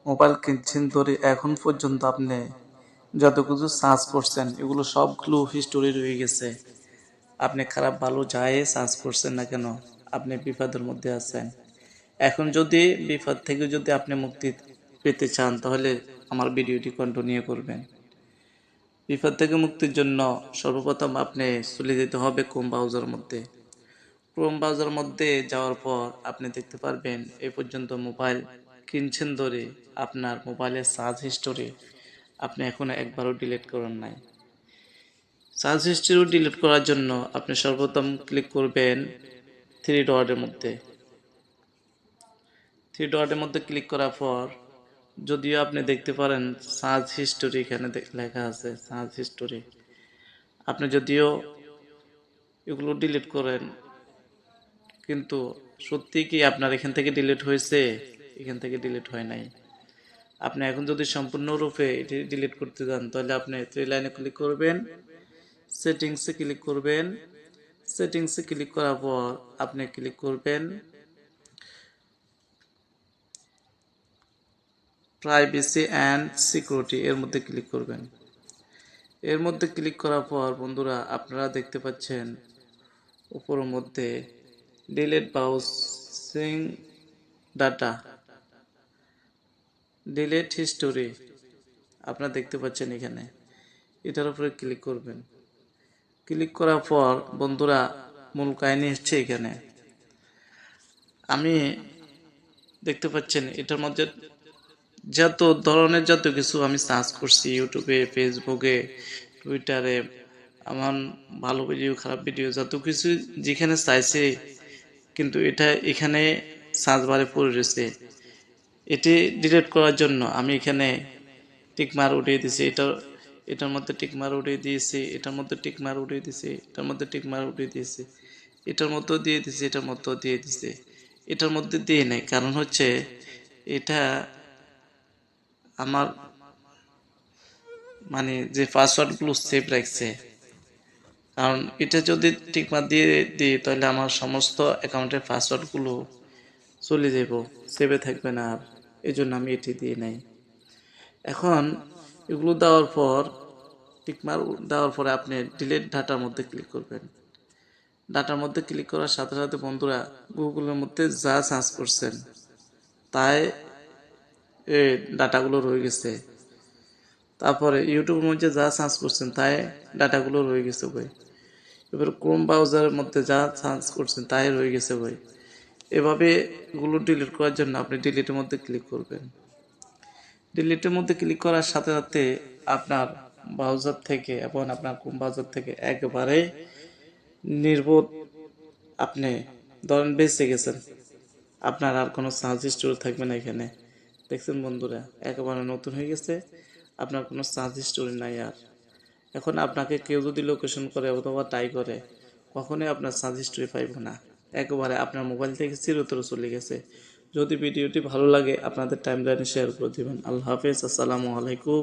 Mobile কিনছেন ধরে এখন পর্যন্ত আপনি যত কিছু সার্চ করছেন এগুলো সবগুলো হিস্টোরি রয়ে গেছে। আপনি খারাপ ভালো যাই সার্চ করছেন না কেন, আপনি বিপদের মধ্যে আছেন। এখন যদি বিপদ থেকে যদি আপনি মুক্তি পেতে চান তাহলে আমার ভিডিওটি কন্টিনিউ করবেন। বিপদ থেকে মুক্তির জন্য সর্বপ্রথম আপনি চলে যেতে হবে ক্রোম ব্রাউজারের মধ্যে। ক্রোম ব্রাউজারের মধ্যে যাওয়ার পর আপনি দেখতে পারবেন এই পর্যন্ত মোবাইল কিনছেন ধরে আপনার মোবাইলের সার্চ হিস্টোরি আপনি এখনো একবারও ডিলিট করেন নাই। সার্চ হিস্টোরি ডিলিট করার জন্য আপনি সর্বপ্রথম ক্লিক করবেন থ্রি ডটের মধ্যে। থ্রি ডটের মধ্যে ক্লিক করার পর যদিও আপনি দেখতে পারেন সার্চ হিস্টোরি, এখানে লেখা আছে সার্চ হিস্টোরি। আপনি যদিও এগুলো ডিলিট করেন কিন্তু সত্যি কি আপনার এখান থেকে ডিলিট হয়েছে? এখান থেকে ডিলিট হয় নাই। আপনি এখন যদি সম্পূর্ণরূপে এটি ডিলিট করতে যান তাহলে আপনি থ্রি লাইনে ক্লিক করবেন, সেটিংসে ক্লিক করবেন। সেটিংসে ক্লিক করার পর আপনি ক্লিক করবেন প্রাইভেসি অ্যান্ড সিকিউরিটি, এর মধ্যে ক্লিক করবেন। এর মধ্যে ক্লিক করার পর বন্ধুরা আপনারা দেখতে পাচ্ছেন উপরের মধ্যে delete browsing data, delete history আপনারা দেখতে পাচ্ছেন এখানে, এটার উপরে ক্লিক করবেন। ক্লিক করার পর বন্ধুরা মূল কাহিনী হচ্ছে এখানে আমি দেখতে পাচ্ছেন এটার মধ্যে যত ধরনের যত কিছু আমি সার্চ করছি ইউটিউবে, ফেসবুকে, টুইটারে, আমার ভালো ভিডিও খারাপ ভিডিও যত কিছু যেখানে চাইছে কিন্তু এটা এখানে সার্চ বারে পড়ে রয়েছে। এটি ডিলিট করার জন্য আমি এখানে টিকমার উঠিয়ে দিয়েছি, এটার মধ্যে টিকমার উঠিয়ে দিয়েছি, এটার মধ্যে টিকমার উঠিয়ে দিয়েছি, এটার মধ্যে টিকমার উঠিয়ে দিয়েছি, এটার মধ্যেও দিয়ে দিয়েছি, এটার মধ্যেও দিয়ে দিয়েছি, এটার মধ্যে দিয়ে নেই কারণ হচ্ছে এটা আমার মানে যে পাসওয়ার্ডগুলো সেভ রাখছে, কারণ এটা যদি টিকমার দিয়ে দিই তাহলে আমার সমস্ত অ্যাকাউন্টের পাসওয়ার্ডগুলো চলে যাব, সেভে থাকবে না আর, এই জন্য আমি এটি দিয়ে নেই। এখন এগুলো দেওয়ার পর টিকমার দেওয়ার পরে আপনি ডিলিট ডাটার মধ্যে ক্লিক করবেন। ডাটার মধ্যে ক্লিক করার সাথে সাথে বন্ধুরা গুগলের মধ্যে যা সার্চ করছেন তাই এই ডাটাগুলো রয়ে গেছে। তারপরে ইউটিউবের মধ্যে যা সার্চ করছেন তাই ডাটাগুলো রয়ে গেছে ভাই। এবার ক্রোম ব্রাউজারের মধ্যে যা সার্চ করছেন তাই রয়ে গেছে ভাই। এভাবে এগুলো ডিলিট করার জন্য আপনি ডিলিটের মধ্যে ক্লিক করবেন। ডিলিটের মধ্যে ক্লিক করার সাথে সাথে আপনার ব্রাউজার থেকে এবং আপনার ক্রোম ব্রাউজার থেকে একেবারে নির্বোধ আপনি ধরেন বেঁচে গেছেন, আপনার আর কোনো সার্চ হিস্টোরি থাকবে না। এখানে দেখছেন বন্ধুরা একেবারে নতুন হয়ে গেছে, আপনার কোনো সার্চ হিস্টোরি নাই আর। এখন আপনাকে কেউ যদি লোকেশন করে অথবা টাই করে কখনোই আপনার সার্চ হিস্টোরি পাইব না, একেবারে আপনার মোবাইল থেকে চিরতরে চলে গেছে। যদি ভিডিওটি ভালো লাগে আপনাদের টাইমলাইনে শেয়ার করে দিবেন। আল্লাহ হাফেজ, আসসালামু আলাইকুম।